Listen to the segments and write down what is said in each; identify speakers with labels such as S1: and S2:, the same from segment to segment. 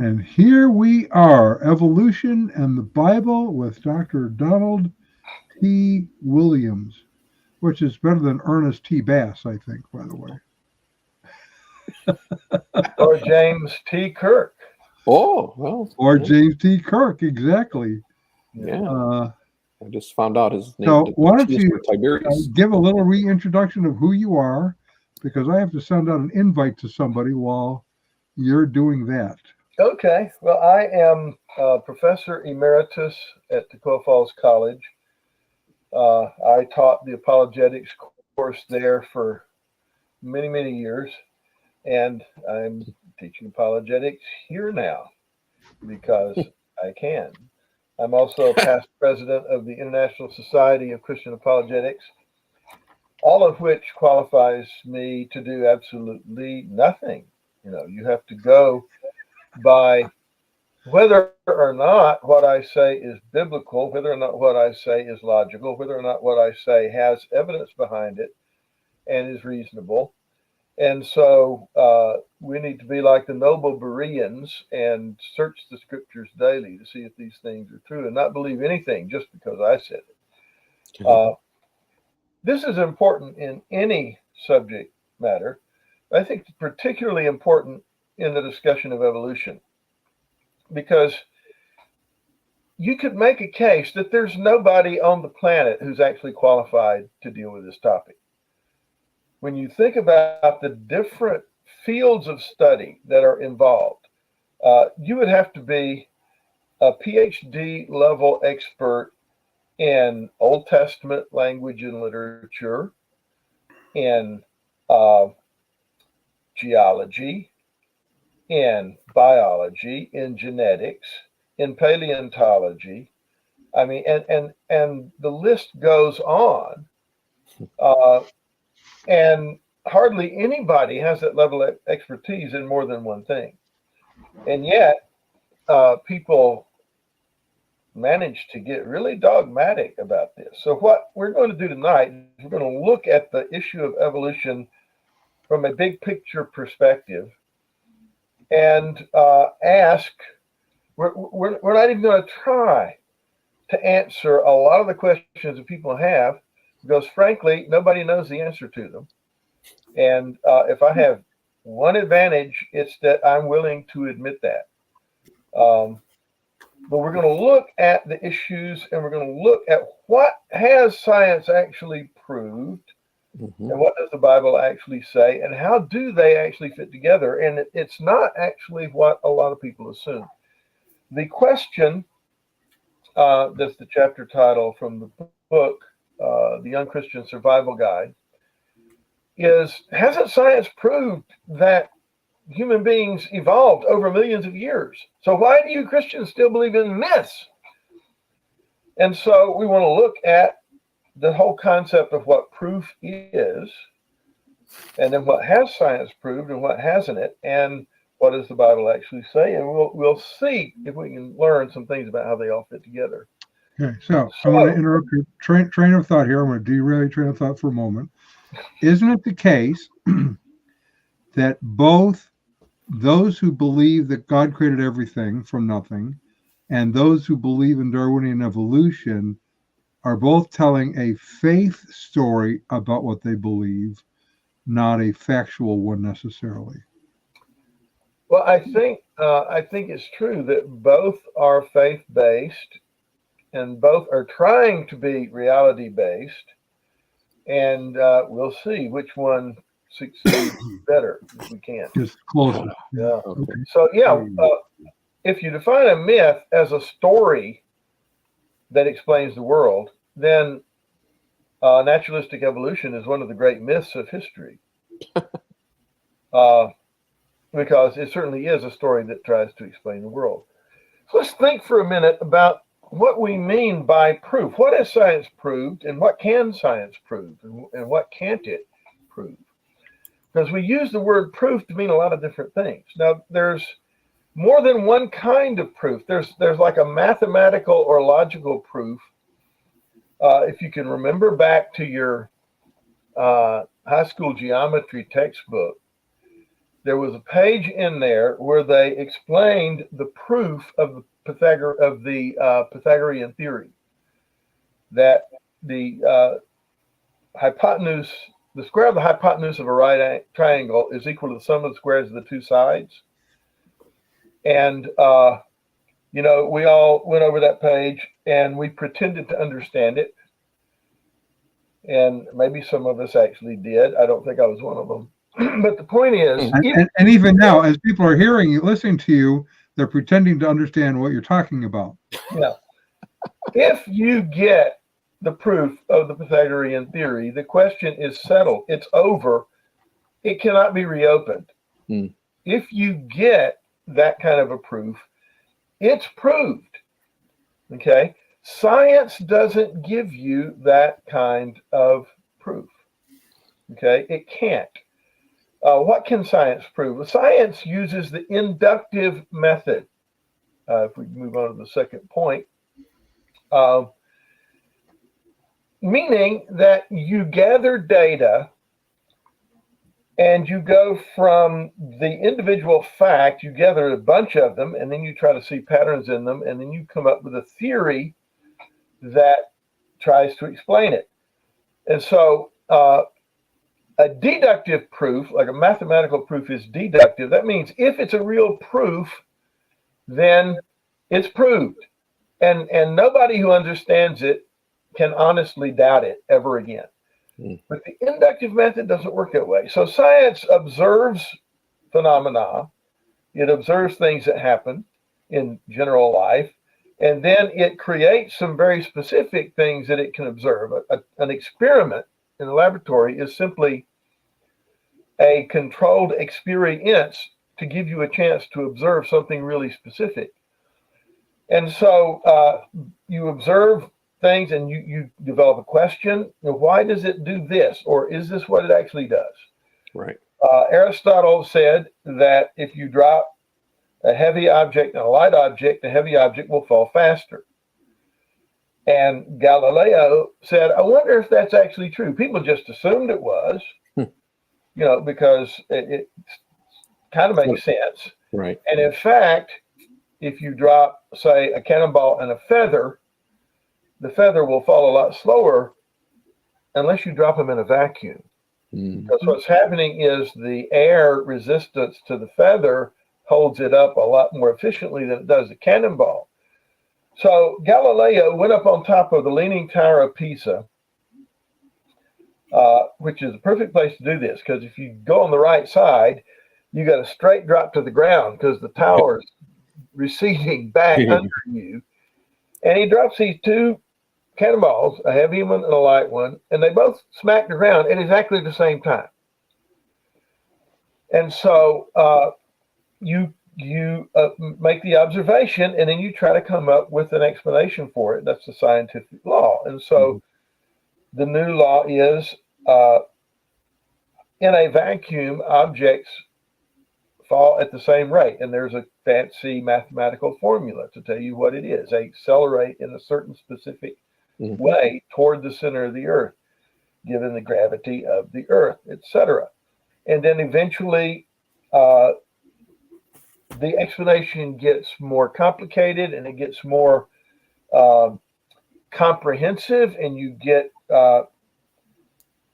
S1: And here we are, Evolution and the Bible with Dr. Donald T. Williams, which is better than Ernest T. Bass, I think, by the way.
S2: Or James T. Kirk.
S3: Oh, well.
S1: Or
S3: yeah.
S1: James T. Kirk, exactly.
S3: Yeah.
S1: Uh,
S3: I just found out his name.
S1: so why don't
S3: T is
S1: you
S3: for Tiberius.
S1: give a little reintroduction of who you are, because I have to send out an invite to somebody while you're doing that.
S2: Okay. Well, I am Professor Emeritus at Tacoma Falls College. I taught the apologetics course there for many, many years, and I'm teaching apologetics here now because I can. I'm also past president of the International Society of Christian Apologetics, all of which qualifies me to do absolutely nothing. You know, you have to go by whether or not what I say is biblical, whether or not what I say is logical, whether or not what I say has evidence behind it and is reasonable. And so we need to be like the noble Bereans and search the scriptures daily to see if these things are true and not believe anything just because I said it. This is important in any subject matter. I think it's particularly important in the discussion of evolution, because you could make a case that there's nobody on the planet who's actually qualified to deal with this topic. When you think about the different fields of study that are involved, you would have to be a PhD level expert in Old Testament language and literature, in geology, in biology, in genetics, in paleontology. I mean, and the list goes on. And hardly anybody has that level of expertise in more than one thing. And yet, people manage to get really dogmatic about this. So what we're going to do tonight is we're going to look at the issue of evolution from a big picture perspective and ask, we're not even going to try to answer a lot of the questions that people have, because frankly, nobody knows the answer to them. And if I have one advantage, it's that I'm willing to admit that. But we're going to look at the issues, and we're going to look at what has science actually proved, and what does the Bible actually say, and how do they actually fit together. And it's not actually what a lot of people assume. The question, that's the chapter title from the book, The Young Christian Survival Guide, is, hasn't science proved that human beings evolved over millions of years? So why do you Christians still believe in myths? And so we want to look at the whole concept of what proof is, and then what has science proved and what hasn't it, and what does the Bible actually say, and we'll see if we can learn some things about how they all fit together.
S1: Okay, so I want to interrupt your train of thought here. I'm going to derail your train of thought for a moment. Isn't it the case that both those who believe that God created everything from nothing and those who believe in Darwinian evolution are both telling a faith story about what they believe, not a factual one necessarily?
S2: Well, I think it's true that both are faith-based and both are trying to be reality-based, and we'll see which one succeeds better if we can.
S1: Just closer.
S2: Yeah.
S1: Okay.
S2: So yeah, if you define a myth as a story that explains the world, then naturalistic evolution is one of the great myths of history. Because it certainly is a story that tries to explain the world. So let's think for a minute about what we mean by proof. What has science proved, and what can science prove, and what can't it prove? Because we use the word proof to mean a lot of different things. Now, there's more than one kind of proof. There's like a mathematical or logical proof. If you can remember back to your high school geometry textbook, there was a page in there where they explained the proof of the Pythagorean theory, that the hypotenuse, the square of the hypotenuse of a right triangle is equal to the sum of the squares of the two sides. And we all went over that page and we pretended to understand it. And maybe some of us actually did. I don't think I was one of them. But the point is,
S1: and even now, as people are hearing you, listening to you, they're pretending to understand what you're talking about.
S2: Yeah. If you get the proof of the Pythagorean theory, the question is settled. It's over. It cannot be reopened. If you get that kind of a proof, it's proved. Okay? Science doesn't give you that kind of proof. Okay? It can't. What can science prove? Well, science uses the inductive method. If we move on to the second point, meaning that you gather data and you go from the individual fact, you gather a bunch of them, and then you try to see patterns in them, and then you come up with a theory that tries to explain it. And so a deductive proof, like a mathematical proof, is deductive. That means if it's a real proof, then it's proved. And nobody who understands it can honestly doubt it ever again. But the inductive method doesn't work that way. So science observes phenomena. It observes things that happen in general life. And then it creates some very specific things that it can observe. An experiment in the laboratory is simply a controlled experience to give you a chance to observe something really specific. And so you observe things and you develop a question. Why does it do this? Or is this what it actually does?
S3: Right.
S2: Aristotle said that if you drop a heavy object and a light object, the heavy object will fall faster. And Galileo said, I wonder if that's actually true. People just assumed it was, because it kind of makes sense.
S3: Right.
S2: And in fact, if you drop, say, a cannonball and a feather, the feather will fall a lot slower unless you drop them in a vacuum. Because what's happening is the air resistance to the feather holds it up a lot more efficiently than it does a cannonball. So Galileo went up on top of the Leaning Tower of Pisa, which is a perfect place to do this, because if you go on the right side, you got a straight drop to the ground because the tower's receding back under you. And he drops these two cannonballs, a heavy one and a light one, and they both smack the ground at exactly the same time. And so you make the observation, and then you try to come up with an explanation for it. That's the scientific law. And so the new law is in a vacuum, objects fall at the same rate. And there's a fancy mathematical formula to tell you what it is. They accelerate in a certain specific way toward the center of the earth, given the gravity of the earth, etc. And then eventually the explanation gets more complicated and it gets more comprehensive, and you get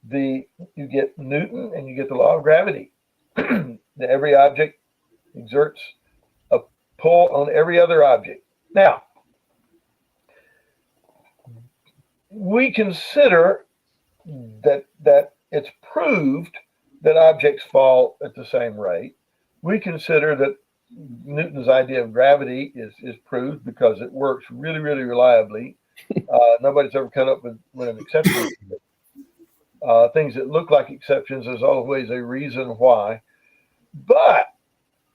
S2: Newton and you get the law of gravity. That every object exerts a pull on every other object. Now, we consider that it's proved that objects fall at the same rate. We consider that Newton's idea of gravity is proved because it works really, really reliably. Nobody's ever come up with an exception. Things that look like exceptions, there's always a reason why. But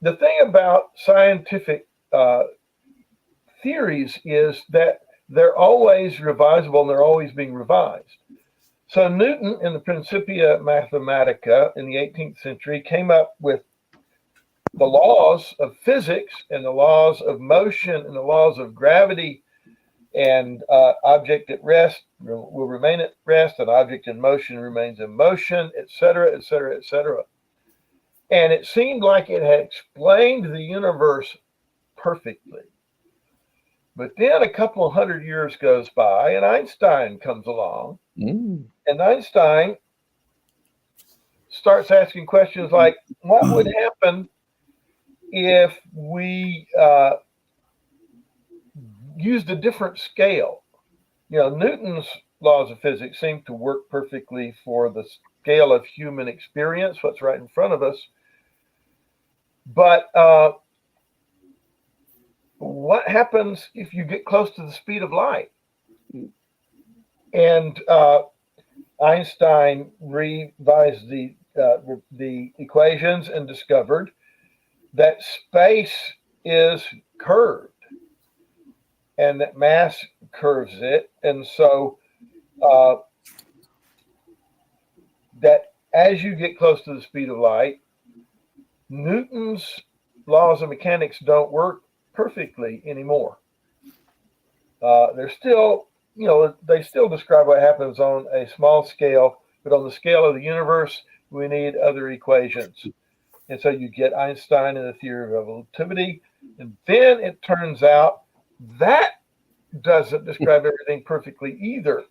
S2: the thing about scientific theories is that they're always revisable and they're always being revised. So Newton, in the Principia Mathematica in the 18th century, came up with the laws of physics and the laws of motion and the laws of gravity, and object at rest will remain at rest, and object in motion remains in motion, etc., etc., etc. And it seemed like it had explained the universe perfectly. But then a couple of hundred years goes by, and Einstein comes along.
S3: Mm.
S2: And Einstein starts asking questions like, what would happen if we used a different scale? Newton's laws of physics seem to work perfectly for the scale of human experience, what's right in front of us. But what happens if you get close to the speed of light? And Einstein revised the equations and discovered that space is curved and that mass curves it. And so that as you get close to the speed of light, Newton's laws of mechanics don't work perfectly anymore. They're still, they still describe what happens on a small scale, but on the scale of the universe, we need other equations. And so you get Einstein and the theory of relativity. And then it turns out that doesn't describe everything perfectly either.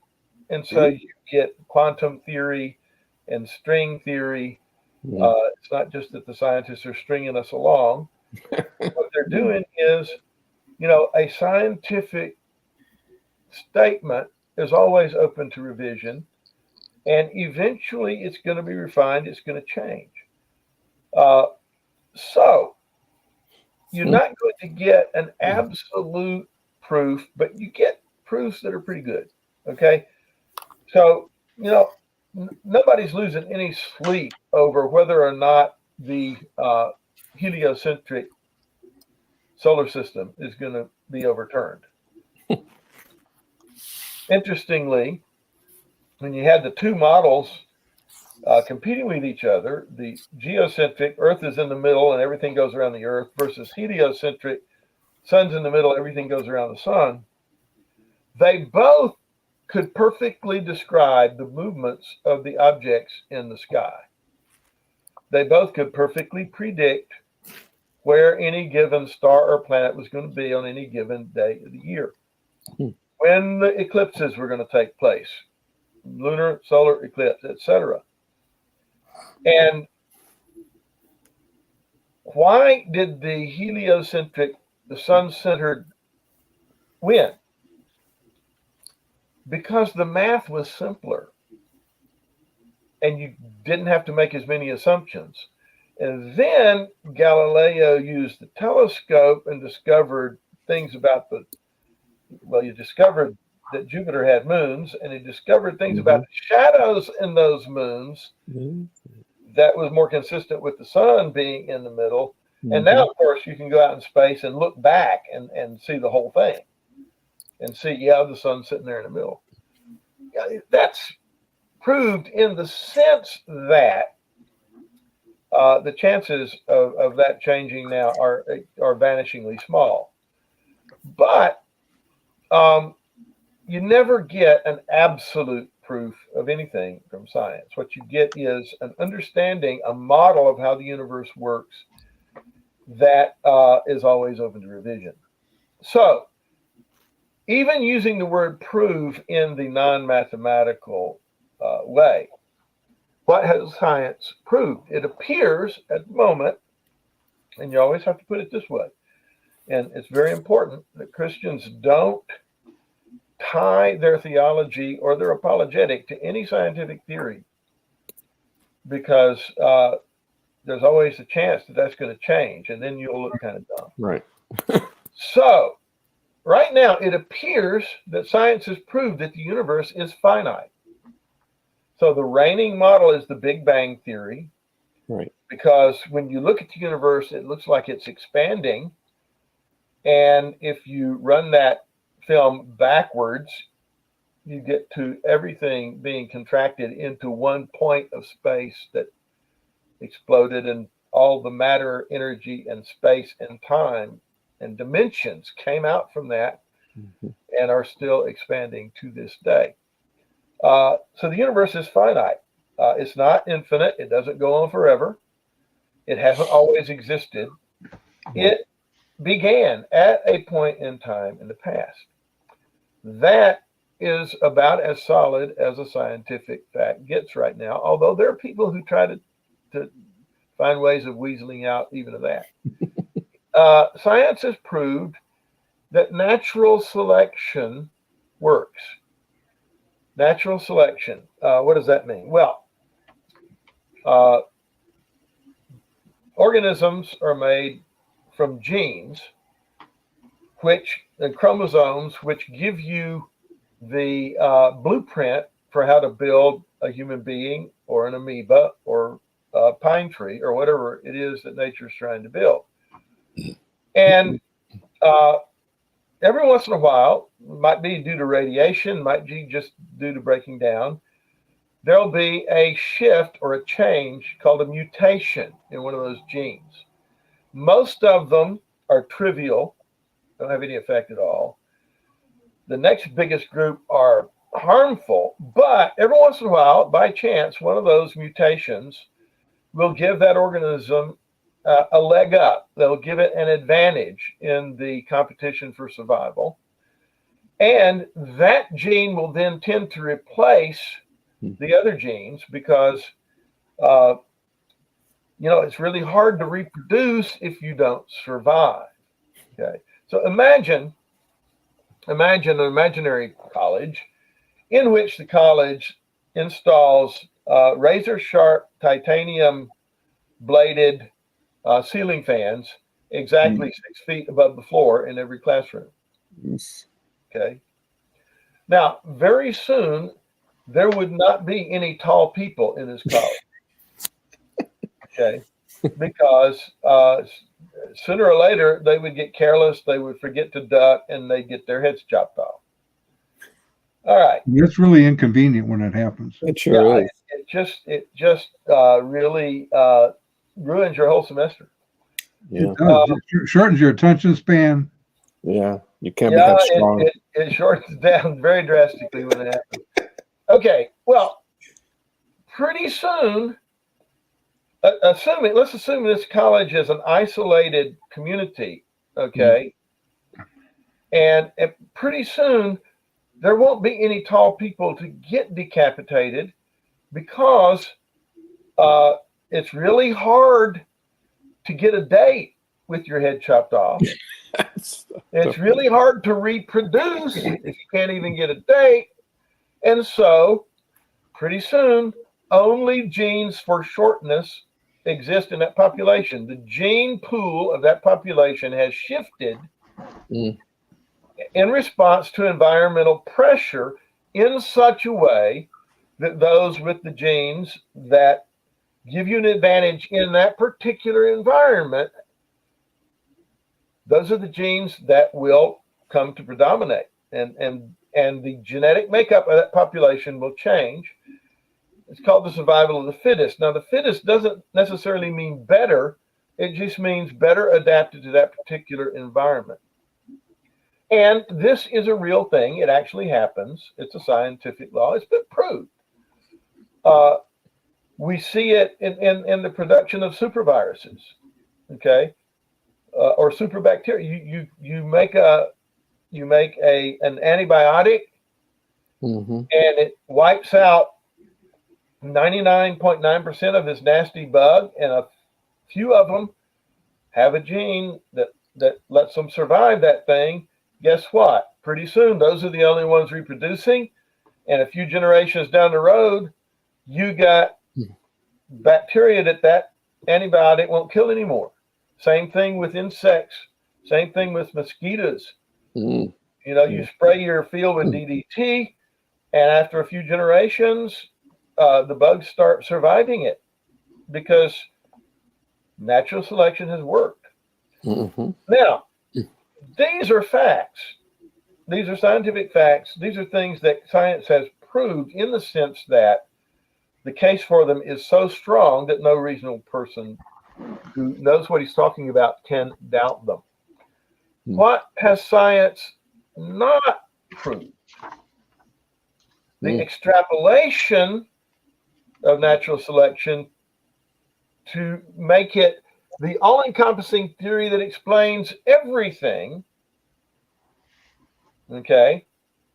S2: And so you get quantum theory and string theory. It's not just that the scientists are stringing us along. What they're doing is, a scientific statement is always open to revision, and eventually it's going to be refined, it's going to change. So you're not going to get an absolute proof, but you get proofs that are pretty good. Okay. So, nobody's losing any sleep over whether or not the heliocentric solar system is going to be overturned. Interestingly, when you had the two models competing with each other, the geocentric, Earth is in the middle and everything goes around the Earth, versus heliocentric, sun's in the middle, everything goes around the sun, they both could perfectly describe the movements of the objects in the sky. They both could perfectly predict where any given star or planet was going to be on any given day of the year, when the eclipses were going to take place, lunar, solar eclipse, etc. And why did the heliocentric, the sun-centered, win? Because the math was simpler and you didn't have to make as many assumptions. And then Galileo used the telescope and discovered things about he discovered that Jupiter had moons, and he discovered things about the shadows in those moons that was more consistent with the sun being in the middle. And now, of course, you can go out in space and look back and see the whole thing and see, the sun's sitting there in the middle. That's proved in the sense that the chances of that changing now are vanishingly small. But you never get an absolute proof of anything from science. What you get is an understanding, a model of how the universe works that is always open to revision. So even using the word prove in the non-mathematical way, what has science proved? It appears at the moment, and you always have to put it this way, and it's very important that Christians don't tie their theology or their apologetic to any scientific theory, because there's always a chance that that's going to change, and then you'll look kind of dumb.
S3: Right.
S2: So right now, it appears that science has proved that the universe is finite. So the reigning model is the Big Bang Theory.
S3: Right.
S2: Because when you look at the universe, it looks like it's expanding. And if you run that film backwards, you get to everything being contracted into one point of space that exploded, and all the matter, energy, and space and time and dimensions came out from that and are still expanding to this day. So the universe is finite. It's not infinite. It doesn't go on forever. It hasn't always existed. It began at a point in time in the past. That is about as solid as a scientific fact gets right now, although there are people who try to find ways of weaseling out even of that. Science has proved that natural selection works. Natural selection. What does that mean? Well, organisms are made from genes, and chromosomes, which give you the blueprint for how to build a human being or an amoeba or a pine tree or whatever it is that nature's trying to build. And every once in a while, might be due to radiation, might be just due to breaking down, there'll be a shift or a change called a mutation in one of those genes. Most of them are trivial, don't have any effect at all. The next biggest group are harmful, but every once in a while, by chance, one of those mutations will give that organism a leg up. They'll give it an advantage in the competition for survival. And that gene will then tend to replace the other genes because, it's really hard to reproduce if you don't survive. Okay. So imagine an imaginary college in which the college installs razor sharp titanium bladed ceiling fans exactly 6 feet above the floor in every classroom.
S3: Yes.
S2: Okay. Now, very soon, there would not be any tall people in this college. Okay. Because sooner or later, they would get careless, they would forget to duck, and they'd get their heads chopped off. All right.
S1: It's really inconvenient when it happens.
S3: It sure is.
S2: It just really ruins your whole semester.
S3: Yeah.
S1: It does. It shortens your attention span.
S3: Yeah. You can't be that strong.
S2: It shortens down very drastically when it happens. Okay. Well, pretty soon, let's assume this college is an isolated community. Okay. And pretty soon, there won't be any tall people to get decapitated because it's really hard to get a date with your head chopped off. It's really hard to reproduce if you can't even get a date. And so pretty soon, only genes for shortness exist in that population. The gene pool of that population has shifted in response to environmental pressure in such a way that those with the genes that give you an advantage in that particular environment, those are the genes that will come to predominate. And the genetic makeup of that population will change. It's called the survival of the fittest. Now, the fittest doesn't necessarily mean better. It just means better adapted to that particular environment. And this is a real thing. It actually happens. It's a scientific law. It's been proved. We see it in the production of superviruses, okay, or superbacteria. You make an antibiotic, and it wipes out 99.9% of this nasty bug, and a few of them have a gene that lets them survive that thing. Guess what? Pretty soon, those are the only ones reproducing, and a few generations down the road, you got bacteria that antibiotic won't kill anymore. Same thing with insects. Same thing with mosquitoes. You spray your field with DDT, and after a few generations, the bugs start surviving it because natural selection has worked. Now, these are facts. These are scientific facts. These are things that science has proved in the sense that the case for them is so strong that no reasonable person who knows what he's talking about can doubt them. What has science not proved? The extrapolation of natural selection to make it the all-encompassing theory that explains everything. Okay,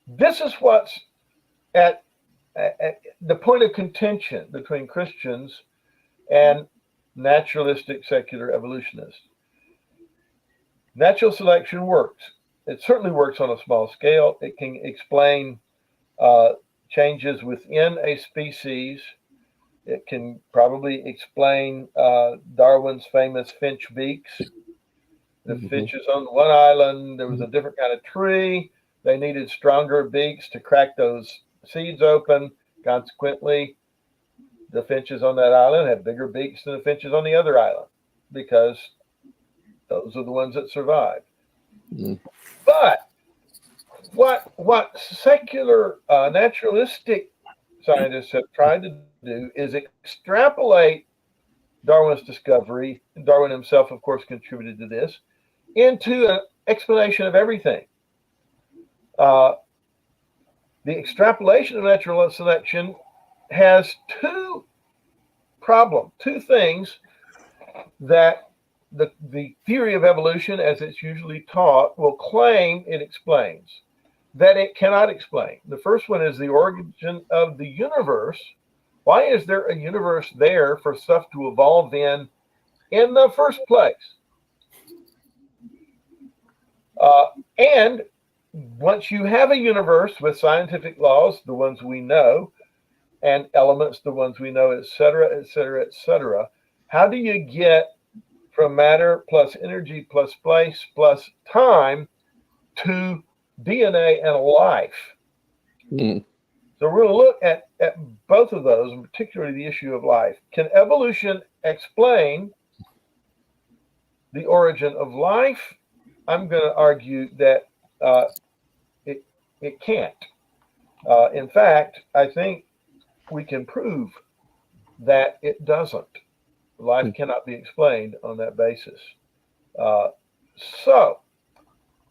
S2: this is what's at the point of contention between Christians and naturalistic secular evolutionists. Natural selection works. It certainly works on a small scale. It can explain changes within a species. It can probably explain Darwin's famous finch beaks. The finches on one island, there was a different kind of tree. They needed stronger beaks to crack those seeds open. Consequently, the finches on that island have bigger beaks than the finches on the other island because those are the ones that survived. But what secular naturalistic scientists have tried to do is extrapolate Darwin's discovery, and Darwin himself, of course, contributed to this, into an explanation of everything. The extrapolation of natural selection has two things that the theory of evolution, as it's usually taught, will claim it explains, that it cannot explain. The first one is the origin of the universe. Why is there a universe there for stuff to evolve in the first place? And once you have a universe with scientific laws, the ones we know, and elements, the ones we know, et cetera, et cetera, et cetera, how do you get from matter plus energy plus place plus time to DNA and life? So we're going to look at both of those, and particularly the issue of life. Can evolution explain the origin of life? I'm going to argue that it can't. In fact, I think we can prove that it doesn't. Life cannot be explained on that basis. So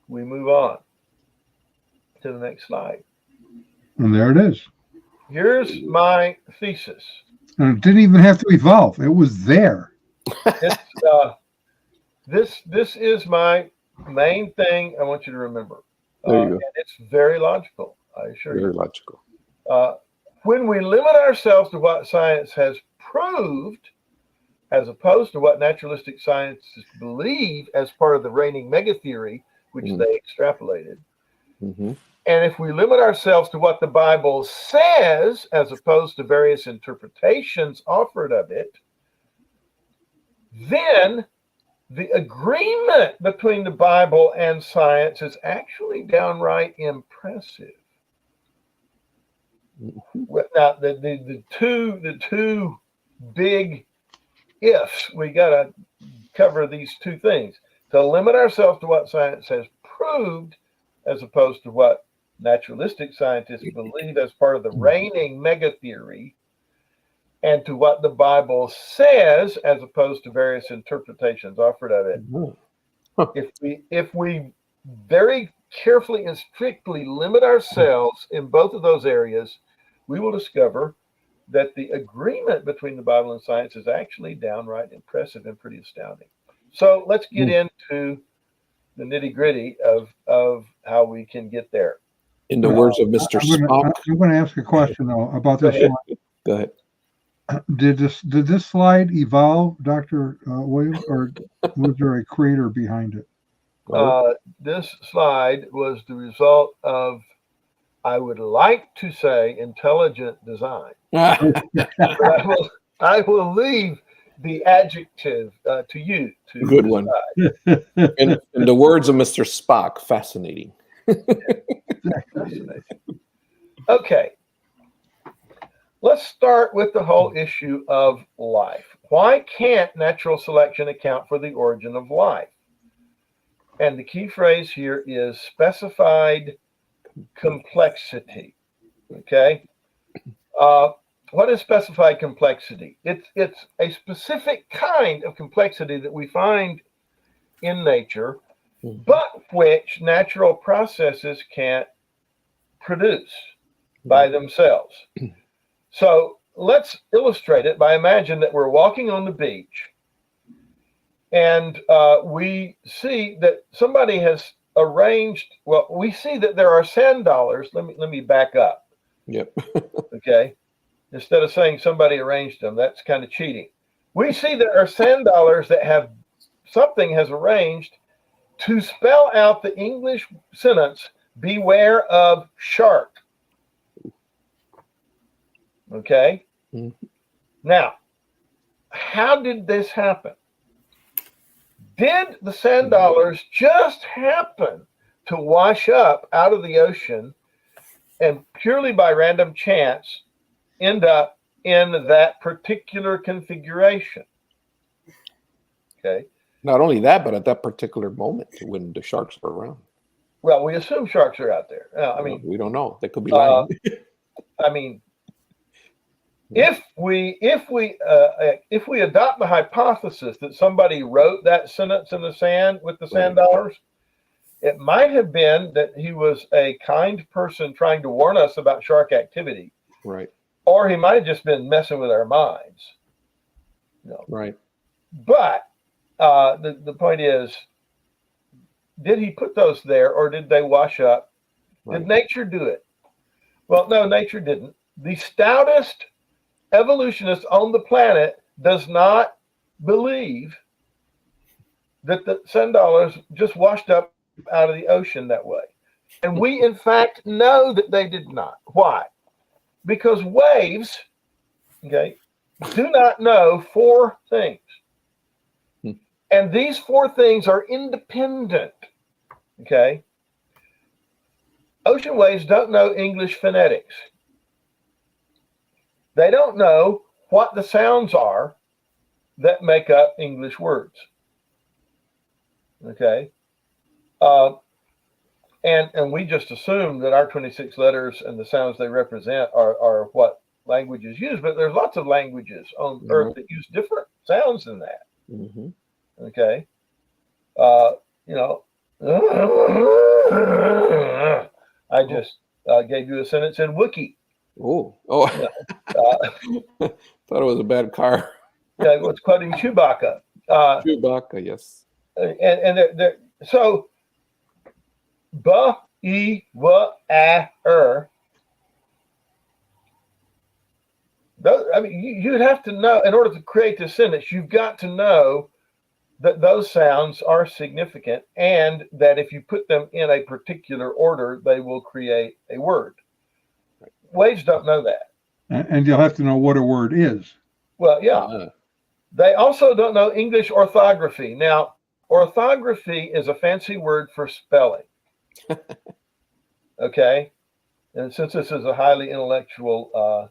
S2: we move on to the next slide.
S1: And there it is.
S2: Here's my thesis.
S1: And it didn't even have to evolve. It was there.
S2: This is my main thing I want you to remember.
S3: There you go.
S2: And it's very logical, I assure you.
S3: Very logical.
S2: When we limit ourselves to what science has proved, as opposed to what naturalistic scientists believe as part of the reigning mega theory, which they extrapolated, and if we limit ourselves to what the Bible says, as opposed to various interpretations offered of it, then the agreement between the Bible and science is actually downright impressive. Now, the two big ifs, we got to cover these two things. To limit ourselves to what science has proved, as opposed to what naturalistic scientists believe as part of the reigning mega theory, and to what the Bible says as opposed to various interpretations offered of it. If we very carefully and strictly limit ourselves in both of those areas, we will discover that the agreement between the Bible and science is actually downright impressive and pretty astounding. So let's get into the nitty-gritty of how we can get there.
S3: In the words of Mr. Spock.
S1: I'm going to ask a question though about this slide.
S3: Go ahead.
S1: Did this slide evolve, Dr. Williams, or was there a creator behind it?
S2: This slide was the result of, I would like to say, intelligent design. But I will leave the adjective to you.
S3: Good one. In the words of Mr. Spock, fascinating.
S2: Fascinating. Okay. Let's start with the whole issue of life. Why can't natural selection account for the origin of life? And the key phrase here is specified complexity. Okay? What is specified complexity? It's a specific kind of complexity that we find in nature, but which natural processes can't produce by themselves. So let's illustrate it by imagine that we're walking on the beach, and we see that somebody has arranged. Well, we see that there are sand dollars. Let me back up.
S3: Yep.
S2: Okay. Instead of saying somebody arranged them, that's kind of cheating. We see there are sand dollars that have something has arranged to spell out the English sentence, beware of shark. Okay?
S3: Mm-hmm.
S2: Now, how did this happen? Did the sand dollars just happen to wash up out of the ocean and purely by random chance end up in that particular configuration? Okay.
S3: Not only that, but at that particular moment when the sharks were around.
S2: Well, we assume sharks are out there. I mean,
S3: we don't know. They could be lying.
S2: I mean, if we adopt the hypothesis that somebody wrote that sentence in the sand with the sand dollars, it might have been that he was a kind person trying to warn us about shark activity.
S3: Right.
S2: Or he might have just been messing with our minds.
S3: Right.
S2: But the point is, did he put those there or did they wash up? Right. Did nature do it? Well, no, nature didn't. The stoutest evolutionist on the planet does not believe that the sand dollars just washed up out of the ocean that way. And we, in fact, know that they did not. Why? Because waves, okay, do not know four things. And these four things are independent, okay? Ocean waves don't know English phonetics. They don't know what the sounds are that make up English words, okay? And we just assume that our 26 letters and the sounds they represent are what languages use, but there's lots of languages on Earth that use different sounds than that.
S3: Mm-hmm.
S2: Okay. I just gave you a sentence in Wookiee.
S3: Oh.
S2: Thought
S3: it was a bad car.
S2: Yeah, it's quoting Chewbacca.
S3: Chewbacca, yes.
S2: And so, ba, e, wa, a, I mean, you'd have to know, in order to create this sentence, you've got to know that those sounds are significant and that if you put them in a particular order, they will create a word. Waves don't know that.
S1: And you'll have to know what a word is.
S2: Well, yeah. They also don't know English orthography. Now, orthography is a fancy word for spelling. Okay? And since this is a highly intellectual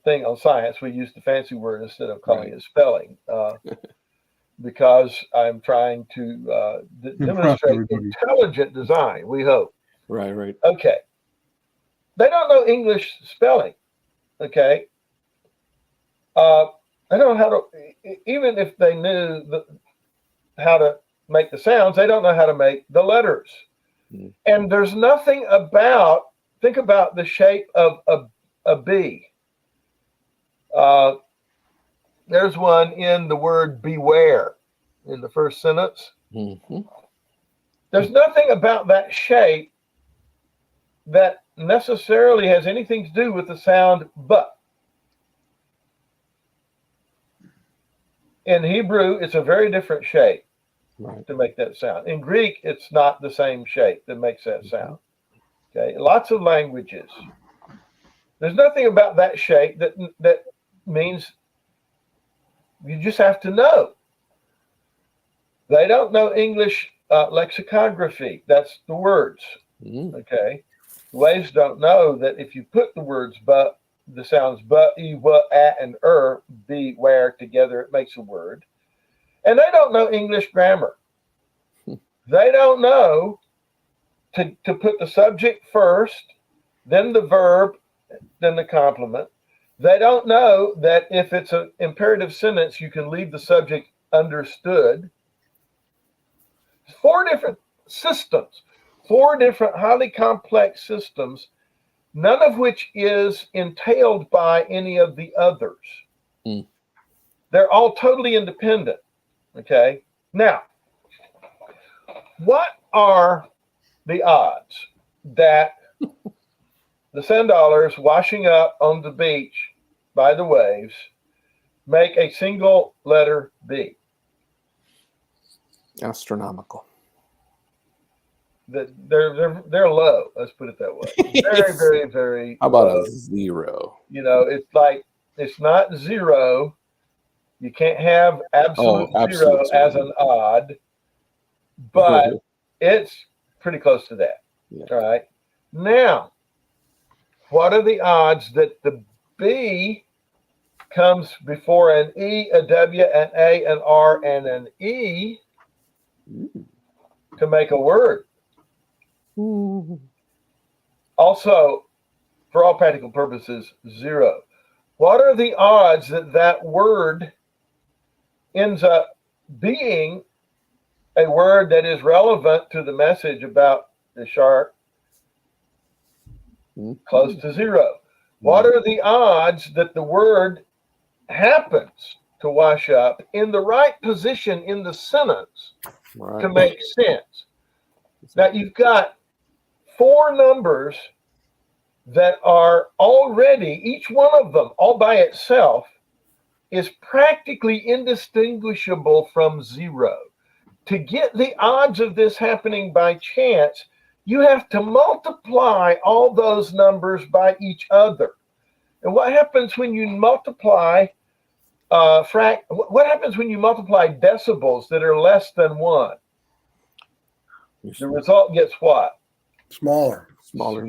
S2: thing on science, we use the fancy word instead of calling it spelling. Because I'm trying to demonstrate intelligent design, we hope.
S3: Right.
S2: Okay. They don't know English spelling. Okay. They don't know how to, even if they knew how to make the sounds, they don't know how to make the letters. Mm. And there's nothing about, think about the shape of a bee. There's one in the word beware in the first sentence. Mm-hmm. There's nothing about that shape that necessarily has anything to do with the sound but. In Hebrew, it's a very different shape to make that sound. In Greek, it's not the same shape that makes that sound. Okay, lots of languages. There's nothing about that shape that means you just have to know. They don't know English lexicography. That's the words. Okay. Waves don't know that if you put the words but, the sounds but, e, wa, a, and be, where together, it makes a word. And they don't know English grammar. They don't know to put the subject first, then the verb, then the complement. They don't know that if it's an imperative sentence, you can leave the subject understood. 4 different systems, 4 different highly complex systems none of which is entailed by any of the others.
S3: Mm.
S2: They're all totally independent. Okay. Now, what are the odds that the sand dollars washing up on the beach by the waves make a single letter B?
S3: Astronomical.
S2: They're low. Let's put it that way. Very, very, very.
S3: How about
S2: low.
S3: a 0?
S2: You know, it's like it's not 0. You can't have absolute zero as an odd, but it's pretty close to that.
S3: Yeah.
S2: All right. Now, what are the odds that the B comes before an E, a W, an A, an R, and an E to make a word? Also, for all practical purposes, 0. What are the odds that that word ends up being a word that is relevant to the message about the shark? Close to 0. What are the odds that the word happens to wash up in the right position in the sentence to make sense? Now, you've got 4 numbers that are already, each one of them all by itself is practically indistinguishable from 0. To get the odds of this happening by chance, you have to multiply all those numbers by each other. And what happens when you multiply what happens when you multiply decibels that are less than 1? The result gets what?
S4: Smaller.
S2: Smaller.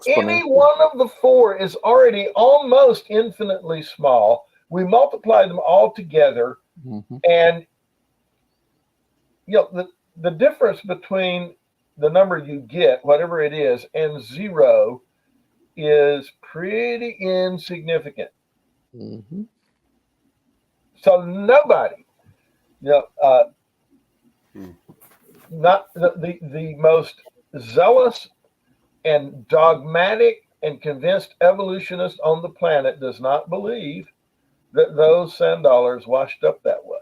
S2: Any one of the 4 is already almost infinitely small. We multiply them all together, and you know the difference between the number you get, whatever it is, and 0 is pretty insignificant. So nobody, not the most zealous and dogmatic and convinced evolutionist on the planet does not believe that those sand dollars washed up that way.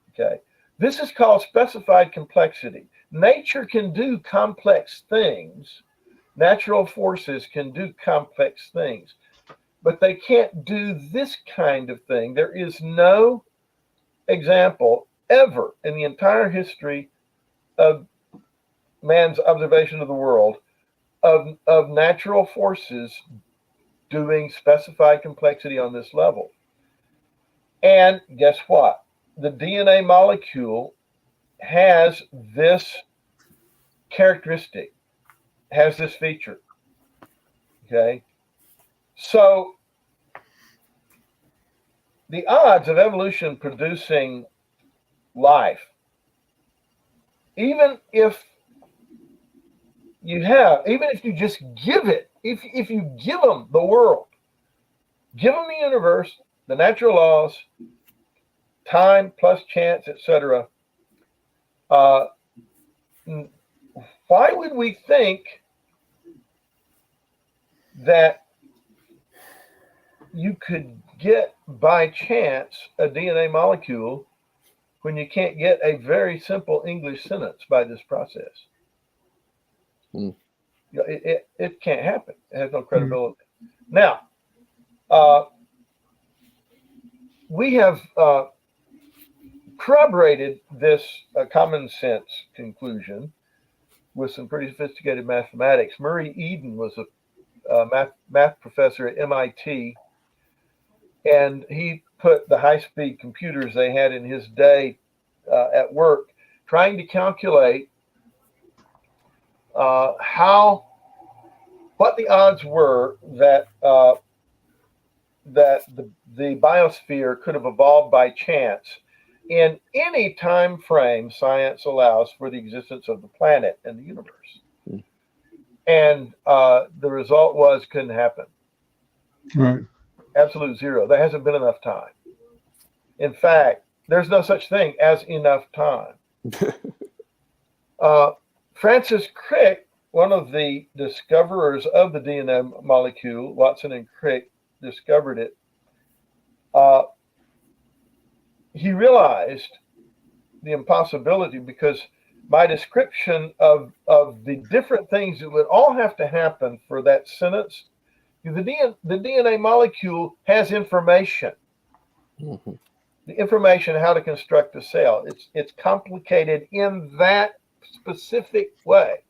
S2: Okay. This is called specified complexity. Nature can do complex things. Natural forces can do complex things, but they can't do this kind of thing. There is no example ever in the entire history of man's observation of the world of natural forces doing specified complexity on this level. And guess what? The DNA molecule has this characteristic, has this feature. Okay? So the odds of evolution producing life, even if you just give it, if you give them the world, give them the universe, the natural laws, time plus chance, etc. Why would we think that you could get by chance a DNA molecule when you can't get a very simple English sentence by this process? It can't happen. It has no credibility. Now, we have corroborated this common sense conclusion with some pretty sophisticated mathematics. Murray Eden was a math professor at MIT, and he put the high-speed computers they had in his day at work trying to calculate what the odds were that the biosphere could have evolved by chance in any time frame science allows for the existence of the planet and the universe. And the result was couldn't happen.
S1: Right.
S2: Absolute 0. There hasn't been enough time. In fact, there's no such thing as enough time. Francis Crick one of the discoverers of the DNA molecule, Watson and Crick, discovered it. He realized the impossibility, because my description of the different things that would all have to happen for that sentence, the DNA molecule has information.
S3: Mhm.
S2: The information how to construct a cell. It's complicated in that specific way.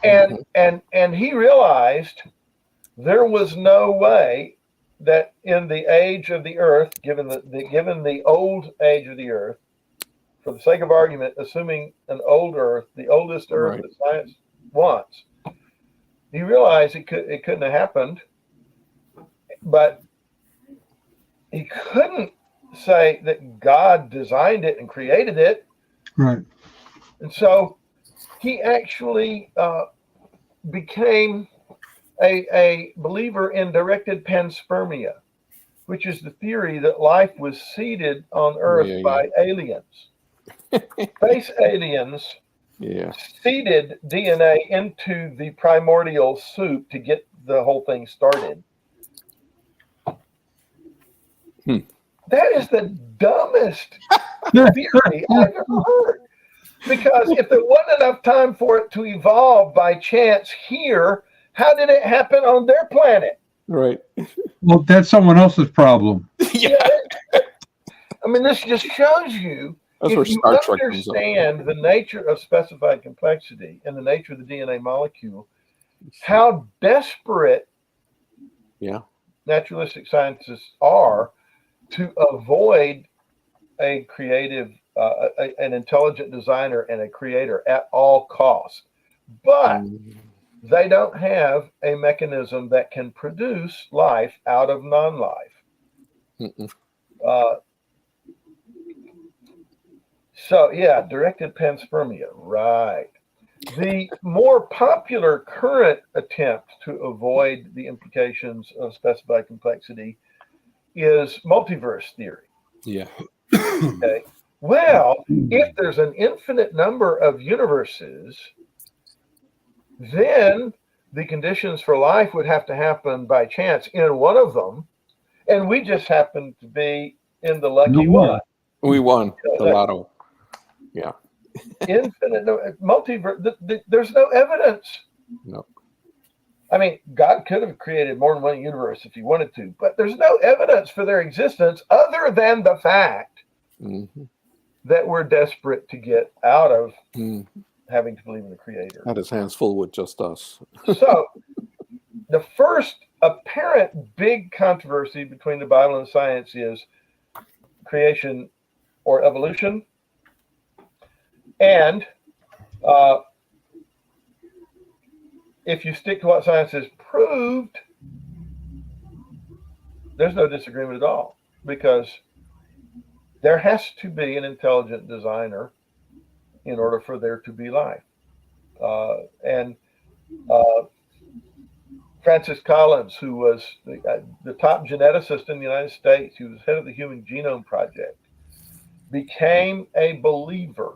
S2: And he realized there was no way that in the age of the earth, given the old age of the earth, for the sake of argument, assuming an old earth, the oldest earth
S3: Right.
S2: that science wants, he realized it couldn't have happened, but he couldn't say that God designed it and created it.
S1: Right.
S2: And so he actually became a believer in directed panspermia, which is the theory that life was seeded on Earth by aliens. Space aliens seeded DNA into the primordial soup to get the whole thing started. That is the dumbest theory I've ever heard. Because if there wasn't enough time for it to evolve by chance here, how did it happen on their planet?
S3: Right.
S1: Well, that's someone else's problem.
S3: Yeah.
S2: I mean, this just shows you,
S3: That's where
S2: if you
S3: Star Trek comes up.
S2: understand the nature of specified complexity and the nature of the DNA molecule, how desperate naturalistic scientists are to avoid a creative, an intelligent designer and a creator at all costs. But they don't have a mechanism that can produce life out of non-life. So, yeah, directed panspermia, right. The more popular current attempt to avoid the implications of specified complexity is multiverse theory.
S3: Yeah.
S2: Okay. Well, if there's an infinite number of universes, then the conditions for life would have to happen by chance in one of them, and we just happen to be in the lucky one.
S3: We won the lotto. Yeah.
S2: Infinite multiverse. There's no evidence.
S3: No.
S2: I mean, God could have created more than one universe if he wanted to, but there's no evidence for their existence other than the fact that we're desperate to get out of having to believe in the creator.
S3: Had his hands full with just us.
S2: So the first apparent big controversy between the Bible and science is creation or evolution. And if you stick to what science has proved, there's no disagreement at all, because there has to be an intelligent designer in order for there to be life. And Francis Collins, who was the top geneticist in the United States, he was head of the Human Genome Project, became a believer.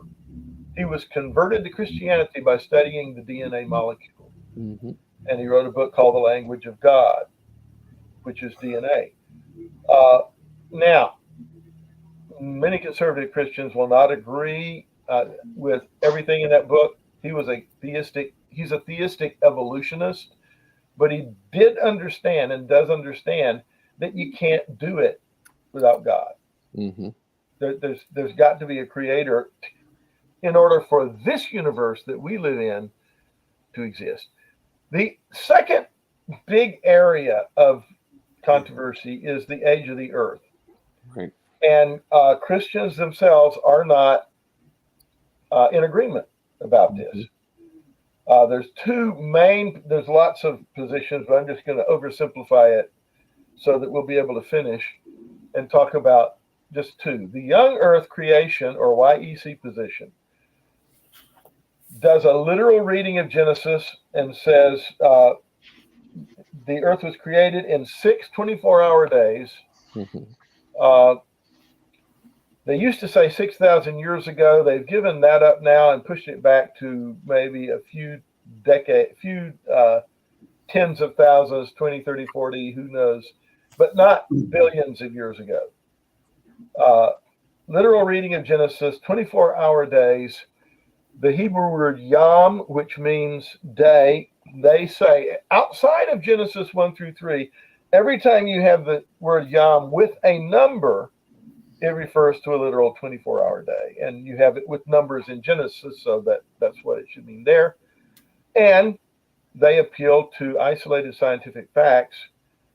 S2: He was converted to Christianity by studying the DNA molecule. And he wrote a book called The Language of God, which is DNA. Now, many conservative Christians will not agree with everything in that book. He's a theistic evolutionist, but he did understand and does understand that you can't do it without God. There's got to be a creator in order for this universe that we live in to exist. The second big area of controversy is the age of the earth.
S3: Right.
S2: And Christians themselves are not in agreement about this. There's lots of positions, but I'm just going to oversimplify it so that we'll be able to finish and talk about just two. The young earth creation, or YEC position, does a literal reading of Genesis and says the earth was created in 6 24-hour days. They used to say 6,000 years ago. They've given that up now and pushed it back to maybe a few tens of thousands, 20, 30, 40, who knows, but not billions of years ago. Literal reading of Genesis, 24-hour days. The Hebrew word yom, which means day, they say outside of Genesis 1 through 3, every time you have the word yom with a number, it refers to a literal 24-hour day. And you have it with numbers in Genesis, so that's what it should mean there. And they appeal to isolated scientific facts,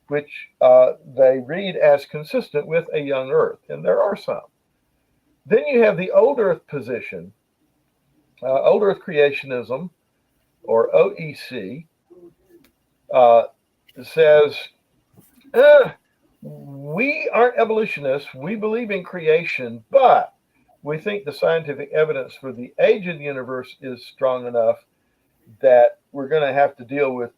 S2: which they read as consistent with a young Earth, and there are some. Then you have the old Earth position, old Earth creationism, or OEC, says, we aren't evolutionists, we believe in creation, but we think the scientific evidence for the age of the universe is strong enough that we're going to have to deal with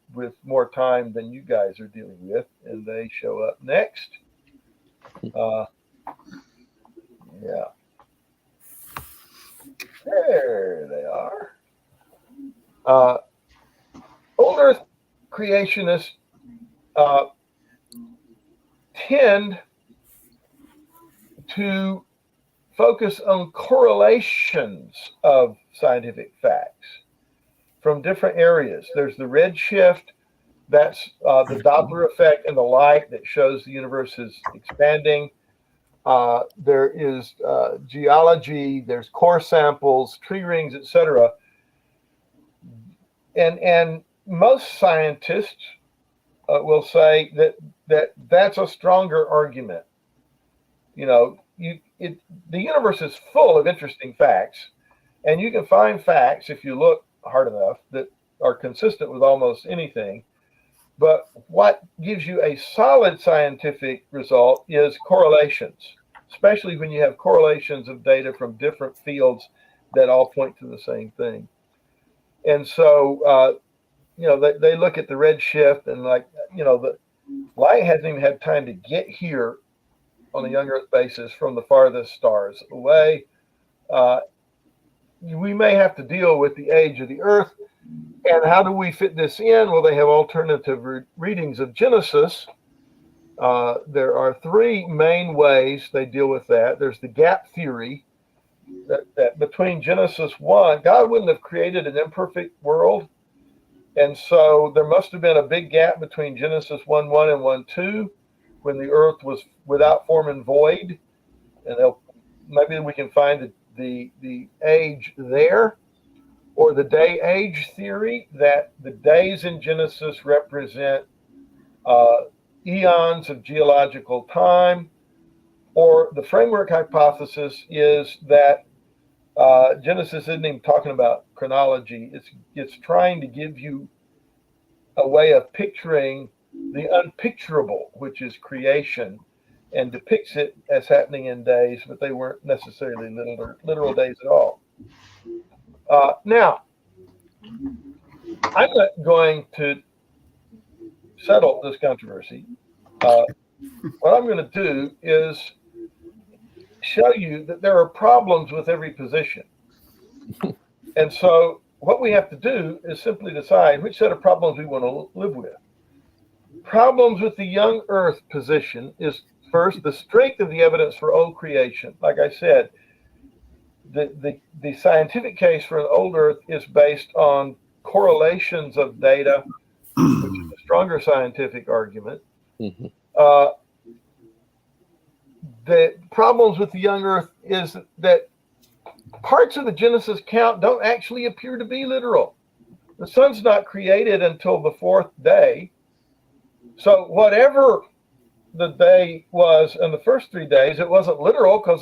S2: more time than you guys are dealing with. And they show up next. Yeah. There they are. Old Earth creationists tend to focus on correlations of scientific facts from different areas. There's the red shift, that's the Doppler effect and the light that shows the universe is expanding. There is geology, there's core samples, tree rings, etc. And most scientists will say that's a stronger argument. You know, the universe is full of interesting facts, and you can find facts if you look hard enough that are consistent with almost anything. But what gives you a solid scientific result is correlations, especially when you have correlations of data from different fields that all point to the same thing. And so, they look at the red shift and the light hasn't even had time to get here on a young Earth basis from the farthest stars away. We may have to deal with the age of the Earth. And how do we fit this in? Well, they have alternative readings of Genesis. There are three main ways they deal with that. There's the gap theory, that between Genesis 1, God wouldn't have created an imperfect world. And so there must have been a big gap between Genesis 1:1 and 1:2 when the earth was without form and void. And maybe we can find the age there. Or the day age theory, that the days in Genesis represent eons of geological time. Or the framework hypothesis is that Genesis isn't even talking about chronology. It's trying to give you a way of picturing the unpicturable, which is creation, and depicts it as happening in days, but they weren't necessarily literal days at all. Now, I'm not going to settle this controversy. What I'm going to do is show you that there are problems with every position. And so what we have to do is simply decide which set of problems we want to live with. Problems with the young Earth position is, first, the strength of the evidence for old creation. Like I said, the scientific case for an old Earth is based on correlations of data, which is a stronger scientific argument. Mm-hmm. The problems with the young Earth is that parts of the Genesis count don't actually appear to be literal. The sun's not created until the fourth day. So whatever the day was in the first 3 days, it wasn't literal because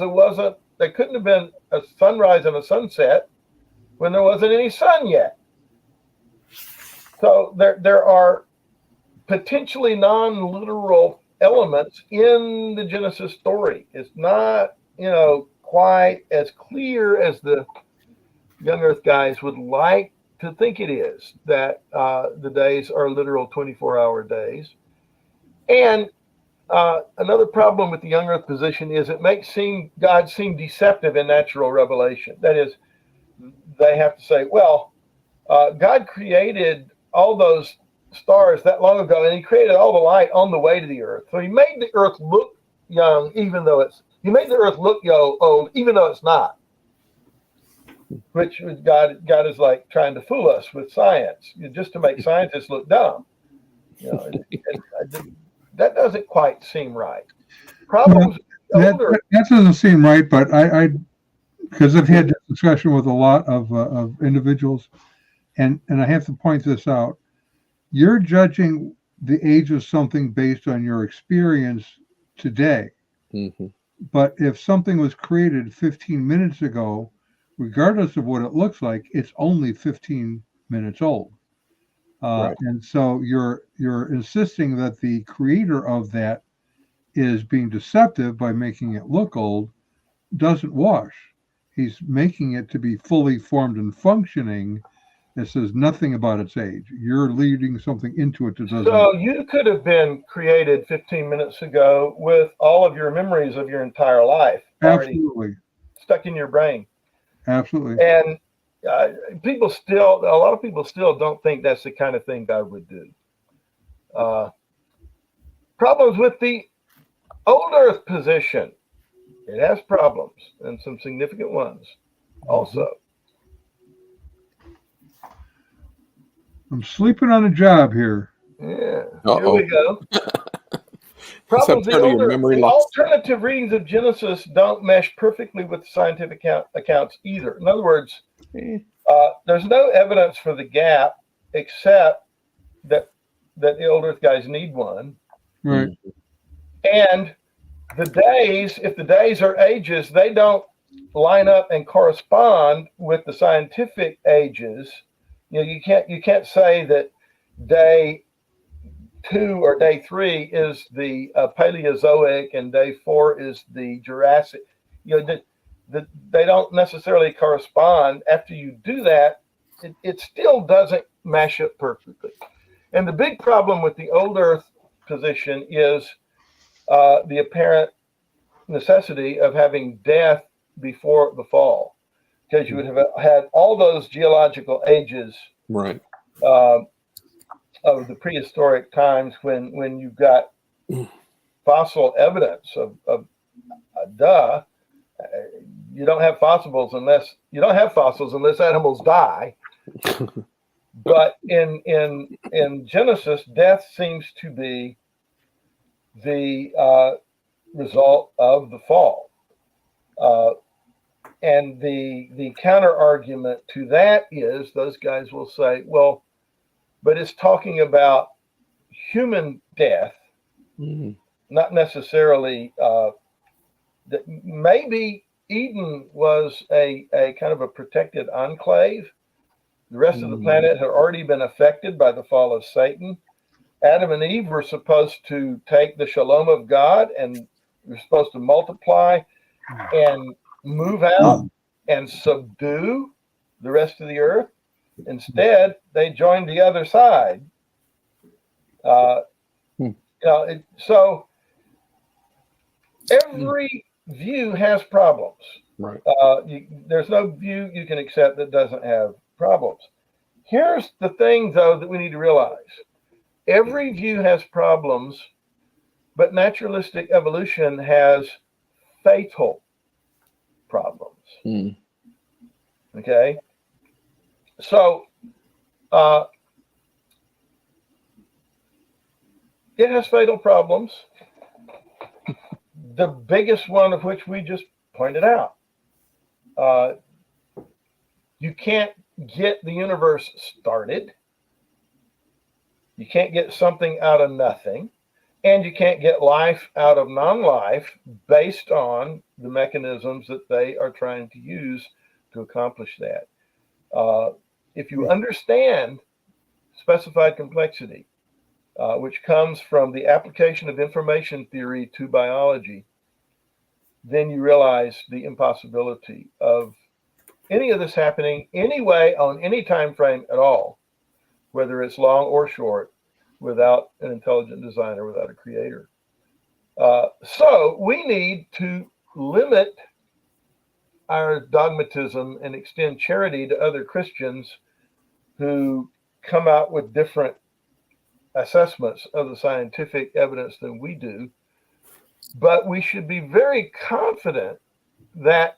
S2: there couldn't have been a sunrise and a sunset when there wasn't any sun yet. So there are potentially non-literal elements in the Genesis story. It's not, quite as clear as the young Earth guys would like to think it is, that the days are literal 24-hour days. And another problem with the young Earth position is it makes God seem deceptive in natural revelation. That is, they have to say, well, God created all those stars that long ago, and he created all the light on the way to the earth. So he made the earth look young, even though he made the earth look old, even though it's not. Which God is like trying to fool us with science, just to make scientists look dumb. That doesn't quite seem right. Problems.
S1: That doesn't seem right, but I because I've had this discussion with a lot of individuals, and I have to point this out. You're judging the age of something based on your experience today.
S3: Mm-hmm.
S1: But if something was created 15 minutes ago, regardless of what it looks like, it's only 15 minutes old.
S3: Right.
S1: And so you're insisting that the creator of that is being deceptive by making it look old. Doesn't wash. He's making it to be fully formed and functioning. It says nothing about its age. You're leading something into it that doesn't.
S2: So you could have been created 15 minutes ago with all of your memories of your entire life already stuck in your brain.
S1: Absolutely.
S2: And a lot of people still don't think that's the kind of thing God would do. Problems with the old Earth position. It has problems, and some significant ones also.
S1: I'm sleeping on a job here.
S2: Yeah, here we go.
S3: Problems with
S2: the alternative readings of Genesis don't mesh perfectly with the scientific accounts either. In other words, there's no evidence for the gap except that the old Earth guys need one.
S1: Right.
S2: And if the days are ages, they don't line up and correspond with the scientific ages. You can't say that day 2 or day 3 is the Paleozoic and day 4 is the Jurassic. They don't necessarily correspond. After you do that, it still doesn't mash up perfectly. And the big problem with the old Earth position is the apparent necessity of having death before the fall, because you would have had all those geological ages,
S3: right,
S2: of the prehistoric times when you've got fossil evidence of you don't have fossils unless animals die. But in Genesis, death seems to be the result of the fall. And the counter argument to that is those guys will say, well, but it's talking about human death, not necessarily that maybe Eden was a kind of a protected enclave. The rest of the planet had already been affected by the fall of Satan. Adam and Eve were supposed to take the shalom of God and were supposed to multiply and move out and subdue the rest of the earth. Instead, they joined the other side. So every view has problems.
S3: Right.
S2: There's no view you can accept that doesn't have problems. Here's the thing, though, that we need to realize. Every view has problems, but naturalistic evolution has fatal problems. Okay? So, it has fatal problems, the biggest one of which we just pointed out. You can't get the universe started. You can't get something out of nothing. And you can't get life out of non-life based on the mechanisms that they are trying to use to accomplish that. If you understand specified complexity, which comes from the application of information theory to biology, then you realize the impossibility of any of this happening anyway on any time frame at all, whether it's long or short, without an intelligent designer, without a creator. So we need to limit our dogmatism and extend charity to other Christians who come out with different assessments of the scientific evidence than we do. But we should be very confident that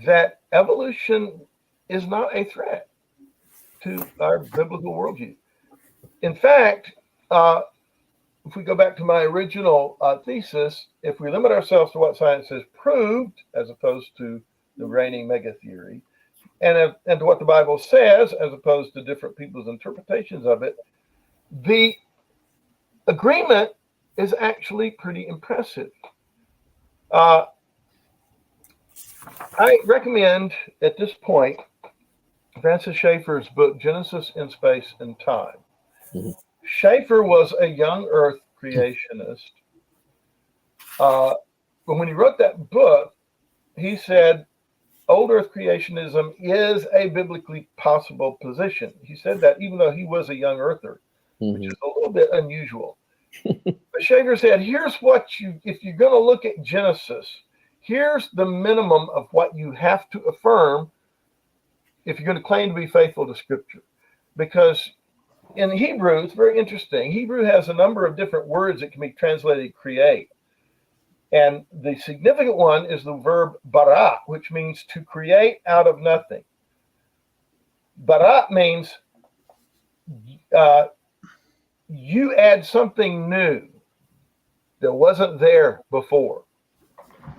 S2: that evolution is not a threat to our biblical worldview. In fact, if we go back to my original thesis, if we limit ourselves to what science has proved, as opposed to the reigning mega theory, and to what the Bible says, as opposed to different people's interpretations of it, the agreement is actually pretty impressive. I recommend at this point Francis Schaeffer's book, Genesis in Space and Time. Mm-hmm. Schaeffer was a young Earth creationist. But when he wrote that book, he said, old Earth creationism is a biblically possible position. He said that even though he was a young Earther, mm-hmm. which is a little bit unusual. But Schaeffer said, here's what if you're going to look at Genesis, here's the minimum of what you have to affirm if you're going to claim to be faithful to Scripture. Because in Hebrew, it's very interesting. Hebrew has a number of different words that can be translated create. And the significant one is the verb bara, which means to create out of nothing. Bara means you add something new that wasn't there before.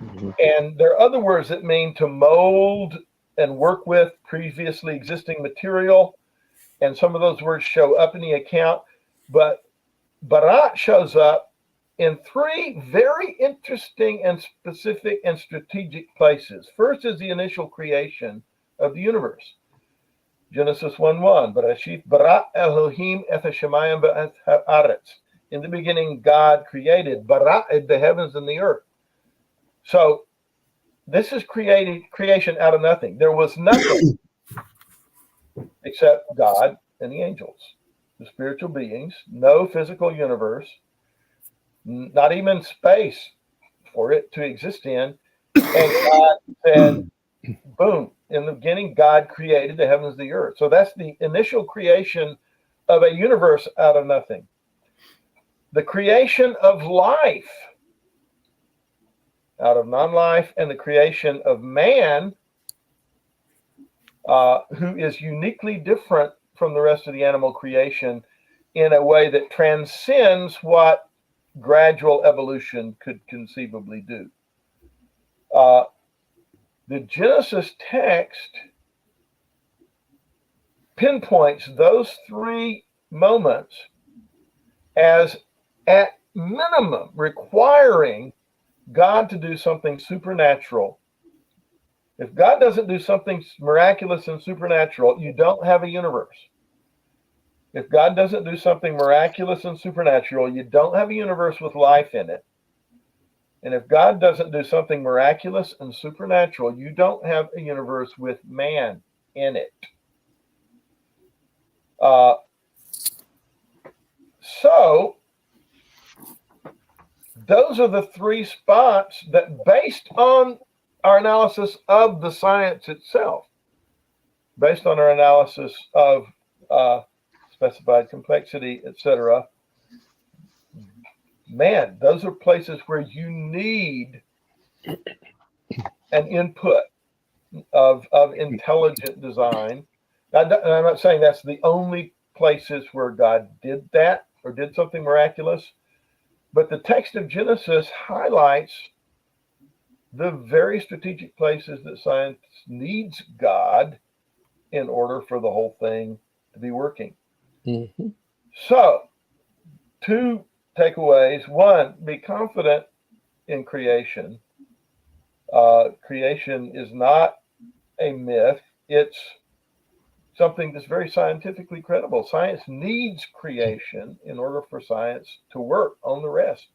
S2: Mm-hmm. And there are other words that mean to mold and work with previously existing material. And some of those words show up in the account. But bara shows up in three very interesting and specific and strategic places. First is the initial creation of the universe. Genesis 1:1, Bereshit bara Elohim et hashamayim v'et haaretz. In the beginning, God created the heavens and the earth. So this is creation out of nothing. There was nothing except God and the angels, the spiritual beings, no physical universe, not even space for it to exist in. And God said, boom, in the beginning, God created the heavens and the earth. So that's the initial creation of a universe out of nothing. The creation of life out of non-life, and the creation of man, who is uniquely different from the rest of the animal creation in a way that transcends what gradual evolution could conceivably do. The Genesis text pinpoints those three moments as at minimum requiring God to do something supernatural. If God doesn't do something miraculous and supernatural, you don't have a universe. If God doesn't do something miraculous and supernatural, you don't have a universe with life in it. And if God doesn't do something miraculous and supernatural, you don't have a universe with man in it. So those are the three spots that, based on our analysis of the science itself, based on our analysis of specified complexity, etc., man, those are places where you need an input of intelligent design. And I'm not saying that's the only places where God did that or did something miraculous, but the text of Genesis highlights the very strategic places that science needs God in order for the whole thing to be working. Mm-hmm. So, two takeaways. One, be confident in creation. Creation is not a myth. It's something that's very scientifically credible. Science needs creation in order for science to work on the rest.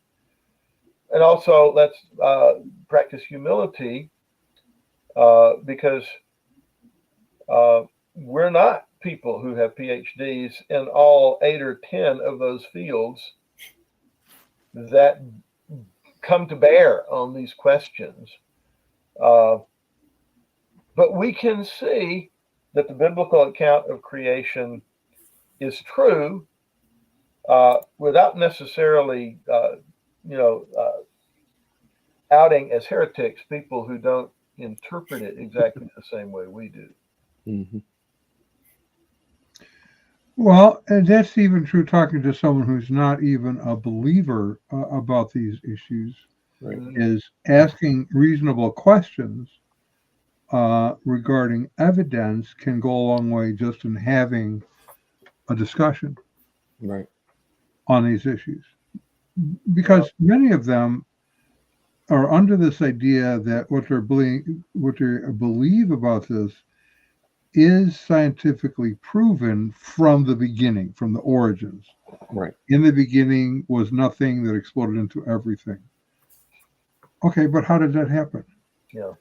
S2: And also, let's practice humility because we're not people who have PhDs in all 8 or 10 of those fields that come to bear on these questions. But we can see that the biblical account of creation is true without necessarily, outing as heretics people who don't interpret it exactly the same way we do.
S3: Mm-hmm.
S1: Well, and that's even true talking to someone who's not even a believer about these issues,
S3: Right.
S1: is asking reasonable questions regarding evidence can go a long way just in having a discussion
S3: Right.
S1: on these issues. Because many of them are under this idea that what they believe about this is scientifically proven from the beginning, from the origins.
S3: Right.
S1: In the beginning was nothing that exploded into everything. Okay, but how did that happen?
S2: Yeah.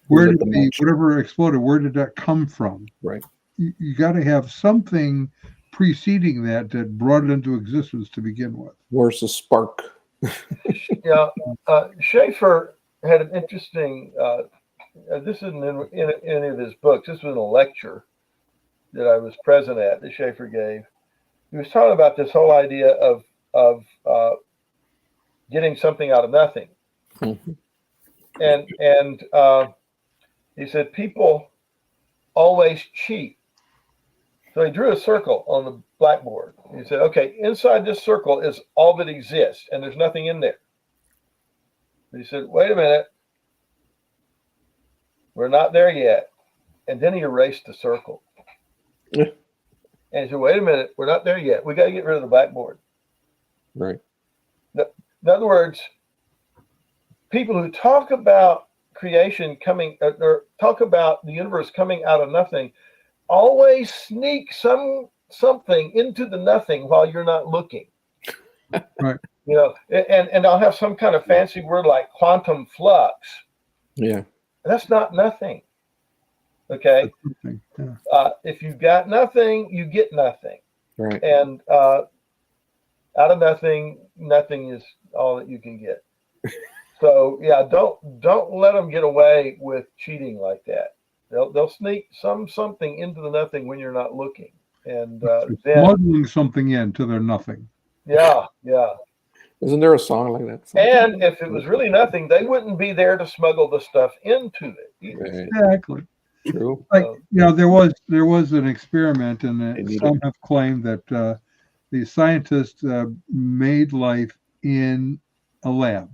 S1: Where did whatever exploded, where did that come from?
S3: Right.
S1: You got to have something preceding that brought it into existence to begin with.
S3: Where's the spark?
S2: Yeah. Schaefer had an interesting, this isn't in any of his books, this was in a lecture that I was present at that Schaefer gave. He was talking about this whole idea of getting something out of nothing.
S3: Mm-hmm.
S2: And he said people always cheat. So he drew a circle on the blackboard. He said, okay, inside this circle is all that exists, and there's nothing in there. He said, wait a minute. We're not there yet. And then he erased the circle.
S3: Yeah.
S2: And he said, wait a minute. We're not there yet. We got to get rid of the blackboard.
S3: Right.
S2: In other words, people who talk about creation coming, or talk about the universe coming out of nothing, always sneak something into the nothing while you're not looking.
S1: Right.
S2: And I'll have some kind of fancy word like quantum flux.
S3: Yeah.
S2: That's not nothing. Okay.
S1: Yeah.
S2: If you've got nothing, you get nothing.
S3: Right.
S2: And out of nothing is all that you can get. So yeah, don't let them get away with cheating like that. They'll sneak something into the nothing when you're not looking, and then
S1: smuggling something into their nothing.
S2: Yeah.
S3: Isn't there a song like that?
S2: And if it was really nothing, they wouldn't be there to smuggle the stuff into it either.
S3: Right.
S1: Exactly.
S3: True.
S1: Like there was an experiment, and some have claimed that the scientists made life in a lab.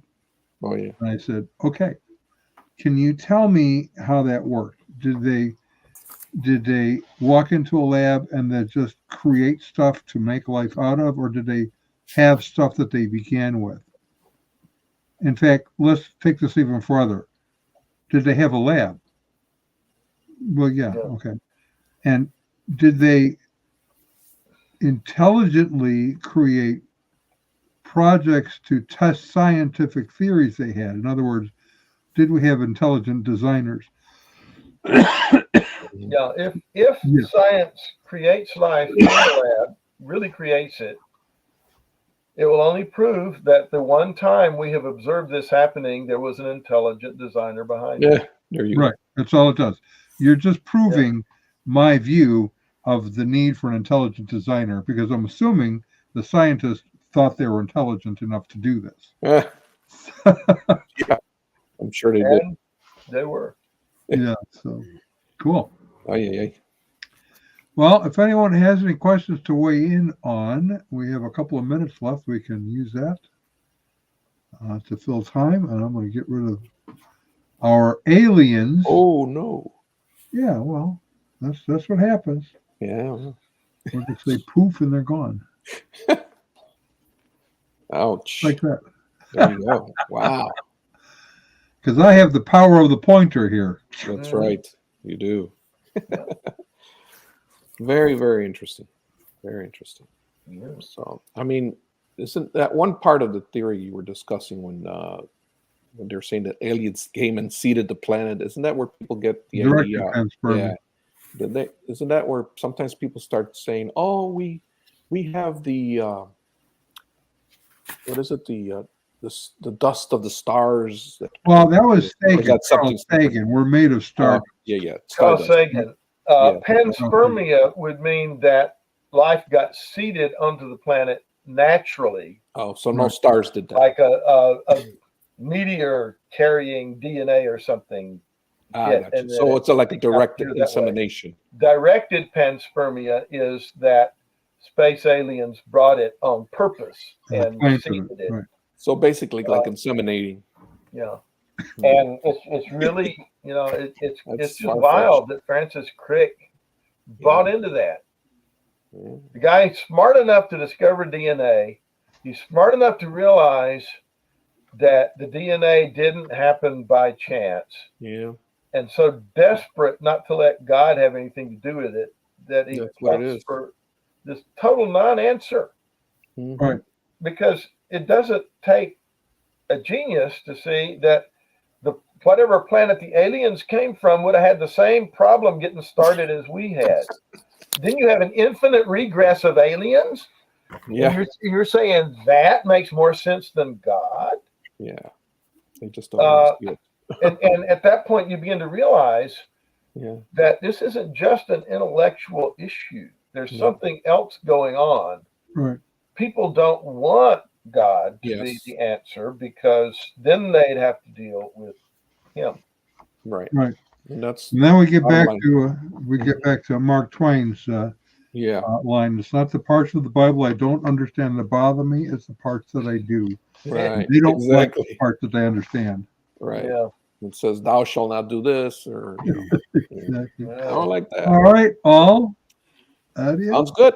S3: Oh yeah.
S1: And I said, okay, can you tell me how that worked? Did they walk into a lab and then just create stuff to make life out of, or did they have stuff that they began with? In fact, let's take this even further. Did they have a lab? Well, yeah. Okay. And did they intelligently create projects to test scientific theories they had? In other words, did we have intelligent designers?
S2: Yeah, if science creates life in the lab, really creates it, it will only prove that the one time we have observed this happening, there was an intelligent designer behind it.
S3: Yeah, there you go.
S1: Right. That's all it does. You're just proving my view of the need for an intelligent designer, because I'm assuming the scientists thought they were intelligent enough to do this.
S3: Yeah, I'm sure they did.
S2: They were.
S1: Yeah. So cool.
S3: Oh yeah.
S1: Well, if anyone has any questions to weigh in on, we have a couple of minutes left. We can use that to fill time, and I'm going to get rid of our aliens.
S3: Oh no.
S1: Yeah, well, that's what happens.
S3: Yeah.
S1: Or just say poof and they're gone.
S3: Ouch.
S1: Like that.
S3: There you go. Wow.
S1: Because I have the power of the pointer here.
S3: That's right. You do. Very, very interesting. Very interesting.
S2: Yeah.
S3: So, I mean, isn't that one part of the theory you were discussing when they're saying that aliens came and seeded the planet? Isn't that where people get the idea? Yeah. Isn't that where sometimes people start saying, "Oh, we have the what is it? The the dust of the stars.
S1: Well, that was
S3: Or is
S1: Sagan.
S3: that something
S1: Charles Sagan. We're made of stars.
S3: Yeah.
S2: Carl
S3: Stardust.
S2: Sagan.
S3: Yeah.
S2: Panspermia would mean that life got seeded onto the planet naturally,
S3: Oh, so no stars did that.
S2: like a meteor carrying DNA or something.
S3: Gotcha. So it's like a directed insemination.
S2: Directed panspermia is that space aliens brought it on purpose and seeded it.
S1: Right.
S3: So basically, like inseminating.
S2: Yeah, and it's really, you know, it's just
S3: far-fetched.
S2: wild that Francis Crick bought into that.
S3: Yeah.
S2: The guy's smart enough to discover DNA. He's smart enough to realize that the DNA didn't happen by chance.
S3: Yeah.
S2: And so desperate not to let God have anything to do with it that he looks for this total non-answer.
S3: Mm-hmm.
S1: Right.
S2: Because it doesn't take a genius to see that whatever planet the aliens came from would have had the same problem getting started as we had. Then you have an infinite regress of aliens.
S3: Yeah.
S2: And you're saying that makes more sense than God.
S3: Yeah. They just don't see it.
S2: and at that point, you begin to realize
S3: Yeah.
S2: that this isn't just an intellectual issue. There's something else going on.
S1: Right.
S2: People don't want God to be the answer, because then they'd have to deal with him.
S3: Right.
S1: Right.
S3: And
S1: then we get back to Mark Twain's line. It's not the parts of the Bible I don't understand that bother me. It's the parts that I do.
S3: Right.
S1: They don't like the parts that they understand.
S3: Right.
S2: Yeah.
S3: It says, "Thou shalt not do this," or
S1: Exactly.
S3: I don't like that.
S1: All right, all. Adios.
S3: Sounds good.